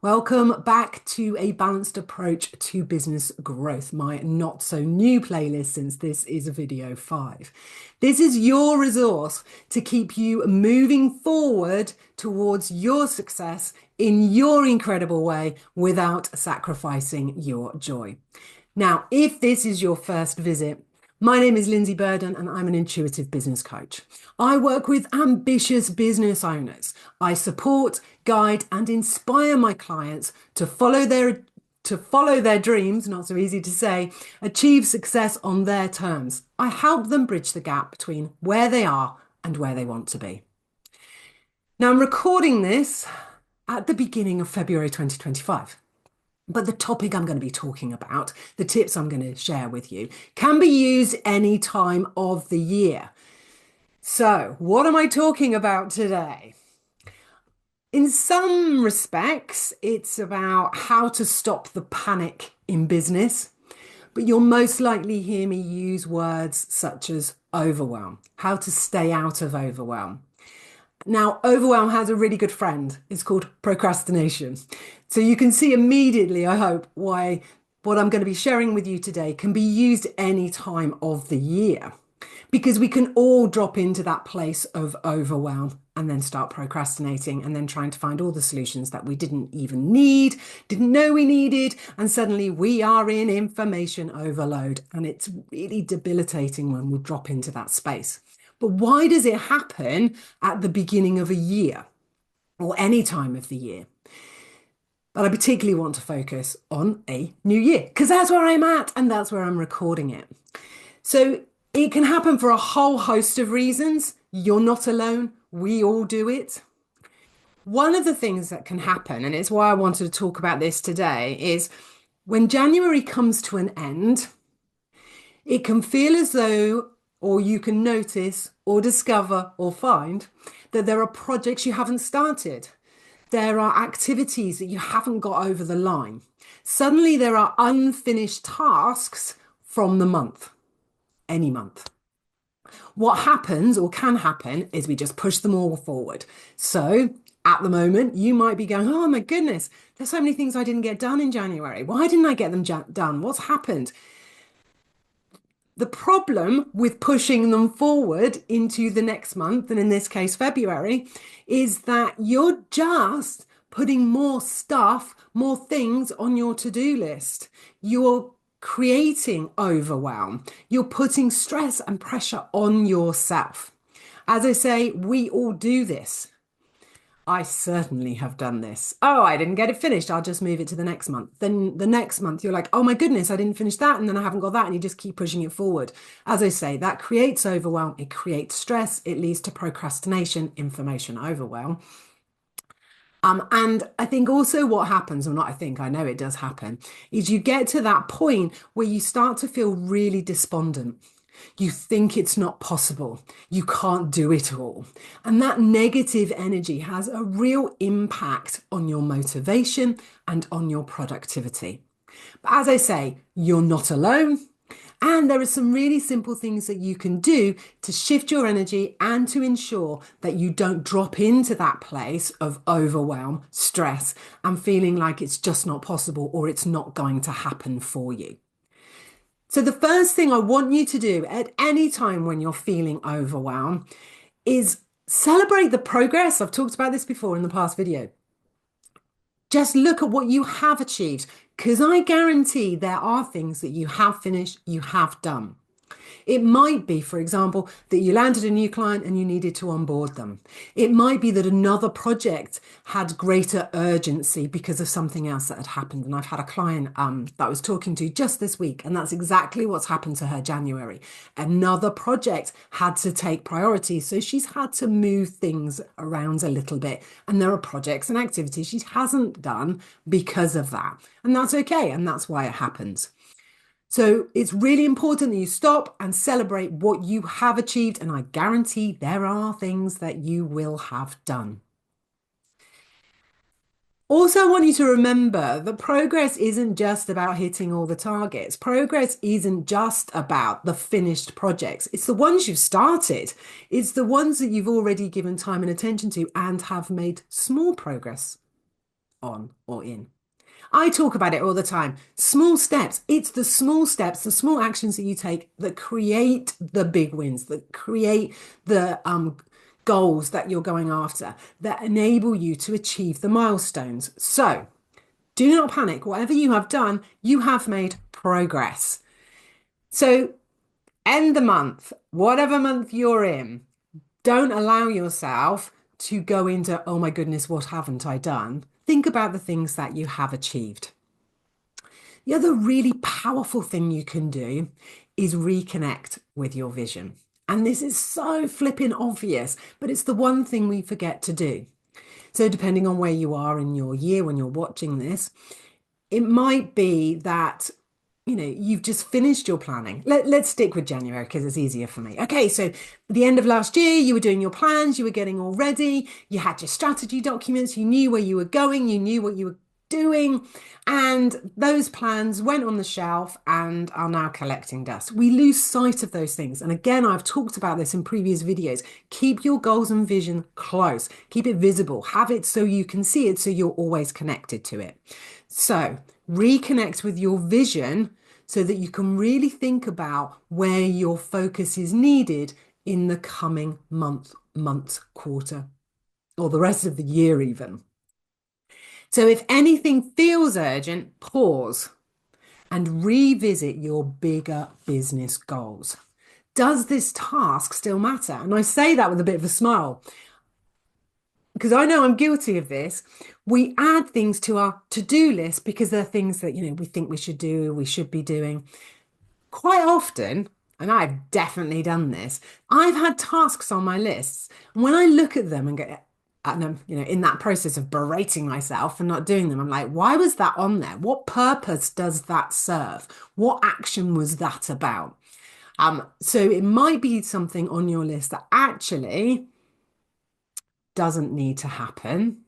Welcome back to a balanced approach to business growth, my not so new playlist since this is video 5. This is your resource to keep you moving forward towards your success in your incredible way without sacrificing your joy. Now, if this is your first visit, my name is Lindsey and I'm an intuitive business coach. I work with ambitious business owners. I support, guide, and inspire my clients to follow their dreams, not so easy to say, achieve success on their terms. I help them bridge the gap between where they are and where they want to be. Now, I'm recording this at the beginning of February 2025. But the topic I'm going to be talking about, the tips I'm going to share with you, can be used any time of the year. So, what am I talking about today? In some respects, it's about how to stop the panic in business, but you'll most likely hear me use words such as overwhelm, how to stay out of overwhelm. Now, overwhelm has a really good friend. It's called procrastination. So you can see immediately, I hope, why what I'm going to be sharing with you today can be used any time of the year. Because we can all drop into that place of overwhelm and then start procrastinating and then trying to find all the solutions that we didn't even need, didn't know we needed, and suddenly we are in information overload. And it's really debilitating when we drop into that space. But why does it happen at the beginning of a year or any time of the year? But I particularly want to focus on a new year because that's where I'm at and that's where I'm recording it. So it can happen for a whole host of reasons. You're not alone. We all do it. One of the things that can happen, and it's why I wanted to talk about this today, is when January comes to an end, it can feel as though, or you can notice or discover or find that there are projects you haven't started. There are activities that you haven't got over the line. Suddenly there are unfinished tasks from the month, any month. What happens or can happen is we just push them all forward. So at the moment, you might be going, oh my goodness, there's so many things I didn't get done in January. Why didn't I get them done? What's happened? The problem with pushing them forward into the next month, and in this case, February, is that you're just putting more stuff, more things on your to-do list. You're creating overwhelm. You're putting stress and pressure on yourself. As I say, we all do this. I certainly have done this. Oh, I didn't get it finished. I'll just move it to the next month. Then the next month, you're like, oh my goodness, I didn't finish that. And then I haven't got that. And you just keep pushing it forward. As I say, that creates overwhelm. It creates stress. It leads to procrastination, information overwhelm. And I think also what happens, or not, I know it does happen, is you get to that point where you start to feel really despondent. You think it's not possible. You can't do it all. And that negative energy has a real impact on your motivation and on your productivity. But as I say, you're not alone. And there are some really simple things that you can do to shift your energy and to ensure that you don't drop into that place of overwhelm, stress, and feeling like it's just not possible or it's not going to happen for you. So the first thing I want you to do at any time when you're feeling overwhelmed is celebrate the progress. I've talked about this before in the past video. Just look at what you have achieved, because I guarantee there are things that you have finished, you have done. It might be, for example, that you landed a new client and you needed to onboard them. It might be that another project had greater urgency because of something else that had happened. And I've had a client that I was talking to just this week, and that's exactly what's happened to her January. Another project had to take priority, so she's had to move things around a little bit. And there are projects and activities she hasn't done because of that. And that's okay, and that's why it happens. So it's really important that you stop and celebrate what you have achieved. And I guarantee there are things that you will have done. Also, I want you to remember that progress isn't just about hitting all the targets. Progress isn't just about the finished projects. It's the ones you've started. It's the ones that you've already given time and attention to and have made small progress on or in. I talk about it all the time. Small steps. It's the small steps, the small actions that you take that create the big wins, that create the goals that you're going after, that enable you to achieve the milestones. So do not panic. Whatever you have done, you have made progress. So end the month, whatever month you're in, don't allow yourself to go into, oh my goodness, what haven't I done? Think about the things that you have achieved. The other really powerful thing you can do is reconnect with your vision. And this is so flipping obvious, but it's the one thing we forget to do. So, depending on where you are in your year when you're watching this, it might be that you've just finished your planning. Let's stick with January because it's easier for me. Okay, so at the end of last year, you were doing your plans, you were getting all ready, you had your strategy documents, you knew where you were going, you knew what you were doing, and those plans went on the shelf and are now collecting dust. We lose sight of those things. And again, I've talked about this in previous videos. Keep your goals and vision close, keep it visible, have it so you can see it, so you're always connected to it. So reconnect with your vision so that you can really think about where your focus is needed in the coming month, quarter, or the rest of the year even. So if anything feels urgent, pause and revisit your bigger business goals. Does this task still matter? And I say that with a bit of a smile because I know I'm guilty of this. We add things to our to-do list because they're things that, we think we should do, we should be doing. Quite often, and I've definitely done this, I've had tasks on my lists. And when I look at them and get, and I'm, in that process of berating myself for not doing them, I'm like, why was that on there? What purpose does that serve? What action was that about? So it might be something on your list that actually doesn't need to happen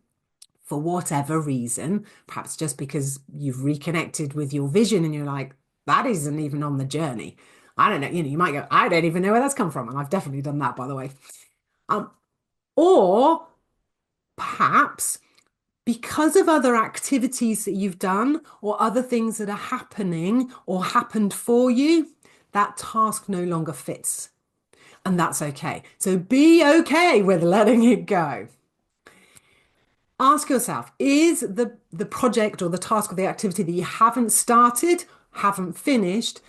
for whatever reason, perhaps just because you've reconnected with your vision and you're like, that isn't even on the journey. I don't know, you might go, I don't even know where that's come from. And I've definitely done that, by the way. Or perhaps because of other activities that you've done or other things that are happening or happened for you, that task no longer fits. And that's okay. So be okay with letting it go. Ask yourself, is the project or the task or the activity that you haven't started, haven't finished,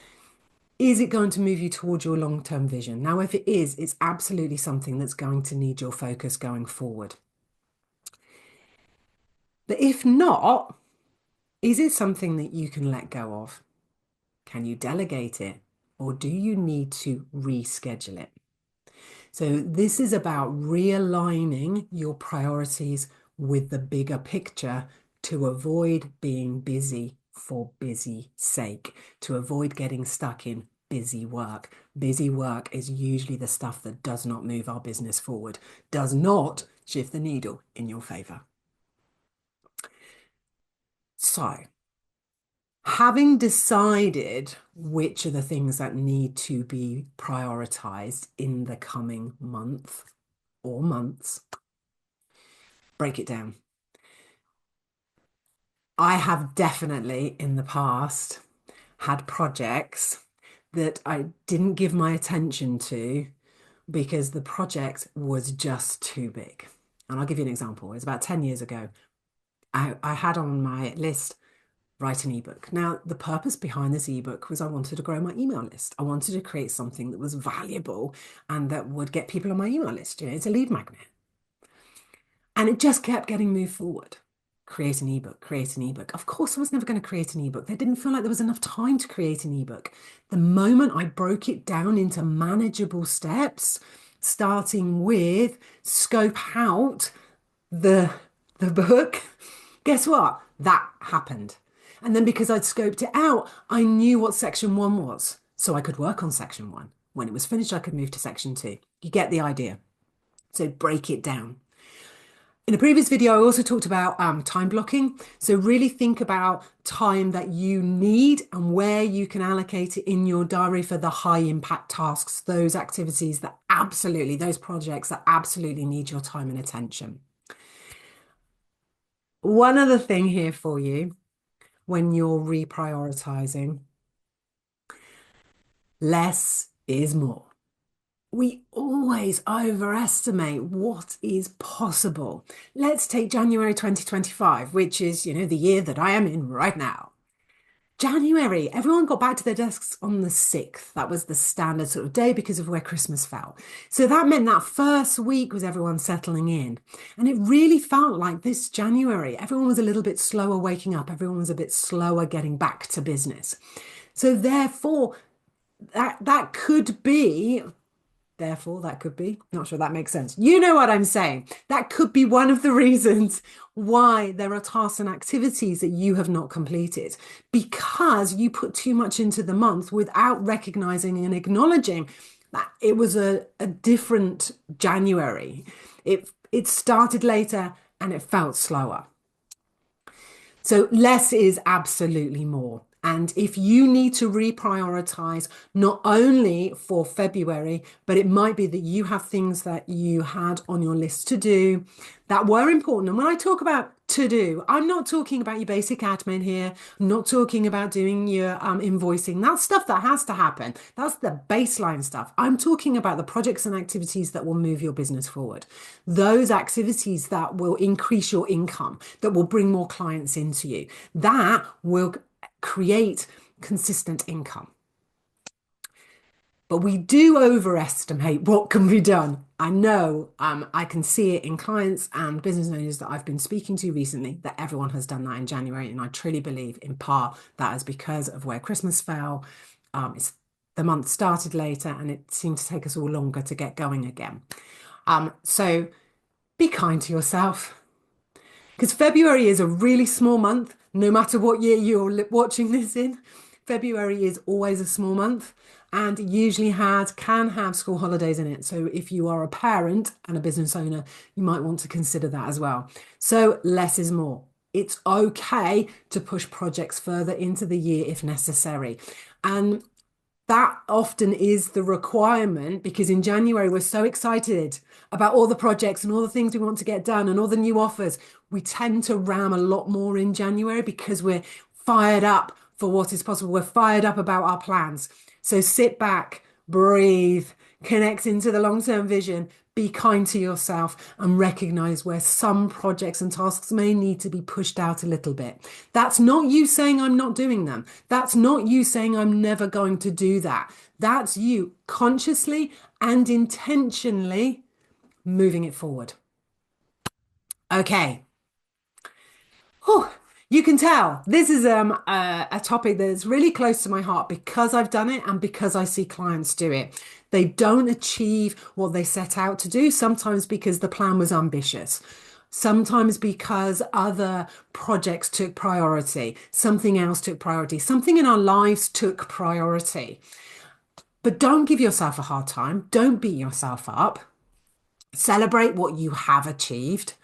is it going to move you towards your long-term vision? Now, if it is, it's absolutely something that's going to need your focus going forward. But if not, is it something that you can let go of? Can you delegate it? Or do you need to reschedule it? So this is about realigning your priorities with the bigger picture to avoid being busy for busy sake, to avoid getting stuck in busy work. Busy work is usually the stuff that does not move our business forward, does not shift the needle in your favor. So, having decided which are the things that need to be prioritized in the coming month or months, break it down. I have definitely in the past had projects that I didn't give my attention to because the project was just too big. And I'll give you an example. It was about 10 years ago. I had on my list write an ebook. Now, the purpose behind this ebook was I wanted to grow my email list. I wanted to create something that was valuable and that would get people on my email list. It's a lead magnet. And it just kept getting moved forward. Create an ebook, create an ebook. Of course, I was never going to create an ebook. There didn't feel like there was enough time to create an ebook. The moment I broke it down into manageable steps, starting with scope out the book, guess what? That happened. And then because I'd scoped it out, I knew what section 1 was. So I could work on section 1. When it was finished, I could move to section 2. You get the idea. So break it down. In a previous video, I also talked about time blocking. So really think about time that you need and where you can allocate it in your diary for the high impact tasks, those activities that those projects that absolutely need your time and attention. one other thing here for you when you're reprioritizing, less is more. We always overestimate what is possible. Let's take January 2025, which is, the year that I am in right now. January, everyone got back to their desks on the 6th. That was the standard sort of day because of where Christmas fell. So that meant that first week was everyone settling in. And it really felt like this January, everyone was a little bit slower waking up. Everyone was a bit slower getting back to business. So therefore, that could be not sure that makes sense. You know what I'm saying. That could be one of the reasons why there are tasks and activities that you have not completed because you put too much into the month without recognizing and acknowledging that it was a different January. It started later and it felt slower. So less is absolutely more. And if you need to reprioritize not only for February, but it might be that you have things that you had on your list to do that were important. And when I talk about to do, I'm not talking about your basic admin here. I'm not talking about doing your invoicing. That's stuff that has to happen. That's the baseline stuff. I'm talking about the projects and activities that will move your business forward. Those activities that will increase your income, that will bring more clients into you, that will create consistent income. But we do overestimate what can be done. I know I can see it in clients and business owners that I've been speaking to recently that everyone has done that in January. And I truly believe in part that is because of where Christmas fell. The month started later and it seemed to take us all longer to get going again. So be kind to yourself. Because February is a really small month, no matter what year you're watching this in. February is always a small month and usually can have school holidays in it. So if you are a parent and a business owner, you might want to consider that as well. So less is more. It's okay to push projects further into the year if necessary. And that often is the requirement because in January we're so excited about all the projects and all the things we want to get done and all the new offers. We tend to ram a lot more in January because we're fired up for what is possible. We're fired up about our plans. So sit back, breathe, connect into the long-term vision, be kind to yourself and recognize where some projects and tasks may need to be pushed out a little bit. That's not you saying I'm not doing them. That's not you saying I'm never going to do that. That's you consciously and intentionally moving it forward. Okay. Whew. You can tell this is a topic that's really close to my heart because I've done it and because I see clients do it. They don't achieve what they set out to do, sometimes because the plan was ambitious, sometimes because other projects took priority, something else took priority, something in our lives took priority. But don't give yourself a hard time. Don't beat yourself up. Celebrate what you have achieved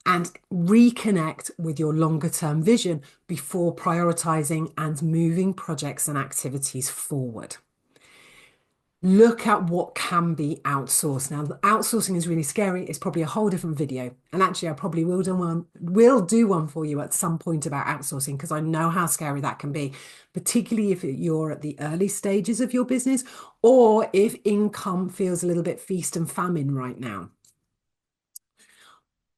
and reconnect with your longer term vision before prioritizing and moving projects and activities forward. Look at what can be outsourced. Now, outsourcing is really scary. It's probably a whole different video. And actually, I probably will do one for you at some point about outsourcing because I know how scary that can be, particularly if you're at the early stages of your business or if income feels a little bit feast and famine right now.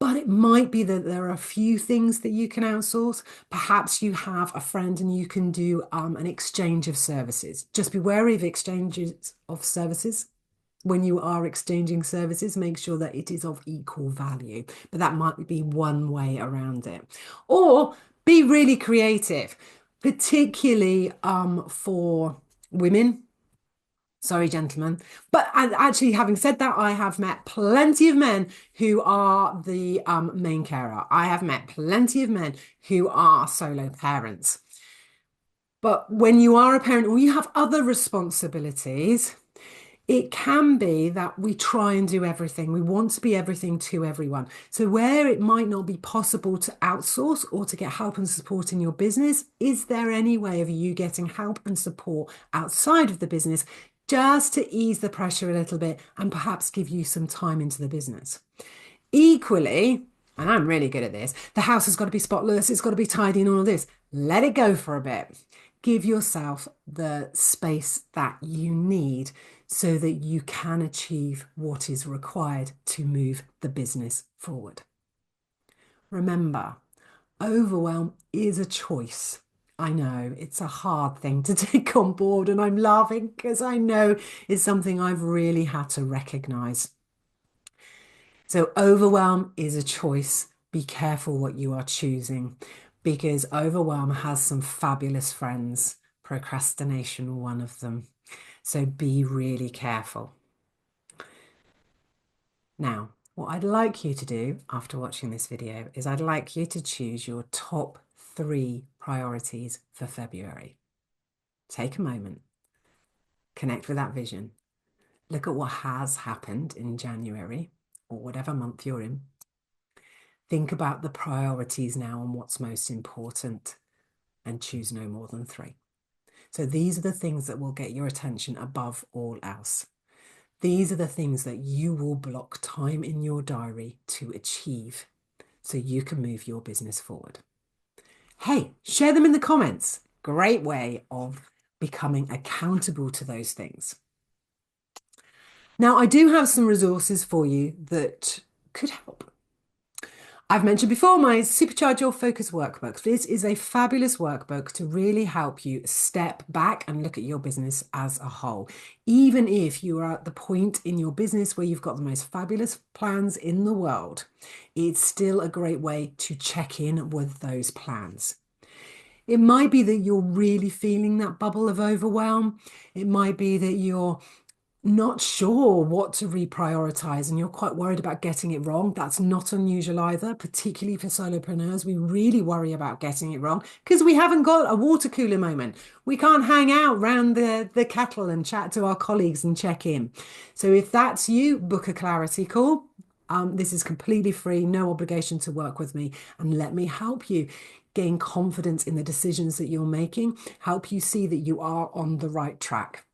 But it might be that there are a few things that you can outsource. Perhaps you have a friend and you can do an exchange of services. Just be wary of exchanges of services. When you are exchanging services, make sure that it is of equal value. But that might be one way around it. Or be really creative, particularly for women. Sorry, gentlemen. But actually, having said that, I have met plenty of men who are the main carer. I have met plenty of men who are solo parents. But when you are a parent or you have other responsibilities, it can be that we try and do everything. We want to be everything to everyone. So where it might not be possible to outsource or to get help and support in your business, is there any way of you getting help and support outside of the business just to ease the pressure a little bit and perhaps give you some time into the business? Equally, and I'm really good at this. The house has got to be spotless, it's got to be tidy and all of this. Let it go for a bit. Give yourself the space that you need so that you can achieve what is required to move the business forward. Remember, overwhelm is a choice. I know it's a hard thing to take on board, and I'm laughing because I know it's something I've really had to recognize. So, overwhelm is a choice. Be careful what you are choosing because overwhelm has some fabulous friends, procrastination, one of them. So, be really careful. Now, what I'd like you to do after watching this video is I'd like you to choose your top 3 priorities for February. Take a moment, connect with that vision, look at what has happened in January or whatever month you're in. Think about the priorities now and what's most important and choose no more than 3. So these are the things that will get your attention above all else. These are the things that you will block time in your diary to achieve so you can move your business forward. Hey, share them in the comments. Great way of becoming accountable to those things. Now, I do have some resources for you that could help. I've mentioned before my Supercharge Your Focus workbook. This is a fabulous workbook to really help you step back and look at your business as a whole. Even if you are at the point in your business where you've got the most fabulous plans in the world, it's still a great way to check in with those plans. It might be that you're really feeling that bubble of overwhelm. It might be that you're not sure what to reprioritize and you're quite worried about getting it wrong. That's not unusual either, particularly for solopreneurs. We really worry about getting it wrong because we haven't got a water cooler moment. We can't hang out round the kettle and chat to our colleagues and check in. So if that's you, book a clarity call. This is completely free, no obligation to work with me, and let me help you gain confidence in the decisions that you're making, help you see that you are on the right track.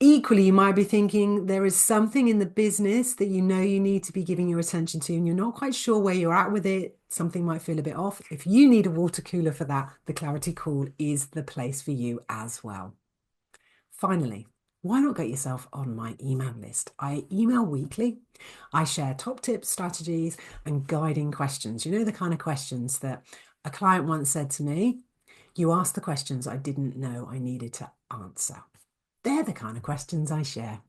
Equally, you might be thinking there is something in the business that you know you need to be giving your attention to, and you're not quite sure where you're at with it. Something might feel a bit off. If you need a water cooler for that, the Clarity Call is the place for you as well. Finally, why not get yourself on my email list? I email weekly. I share top tips, strategies, and guiding questions. You know, the kind of questions that a client once said to me, you asked the questions I didn't know I needed to answer. They're the kind of questions I share.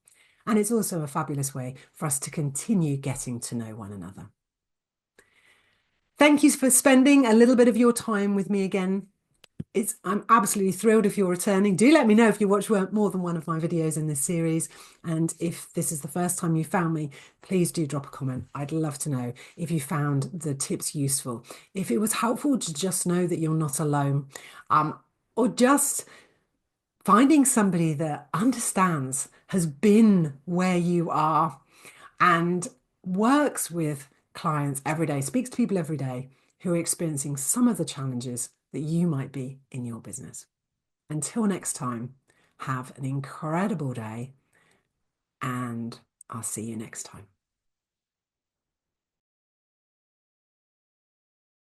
And it's also a fabulous way for us to continue getting to know one another. Thank you for spending a little bit of your time with me again. I'm absolutely thrilled if you're returning. Do let me know if you watch more than one of my videos in this series. And if this is the first time you found me, please do drop a comment. I'd love to know if you found the tips useful. If it was helpful to just know that you're not alone, or just finding somebody that understands, has been where you are, and works with clients every day, speaks to people every day who are experiencing some of the challenges that you might be in your business. Until next time, have an incredible day, and I'll see you next time.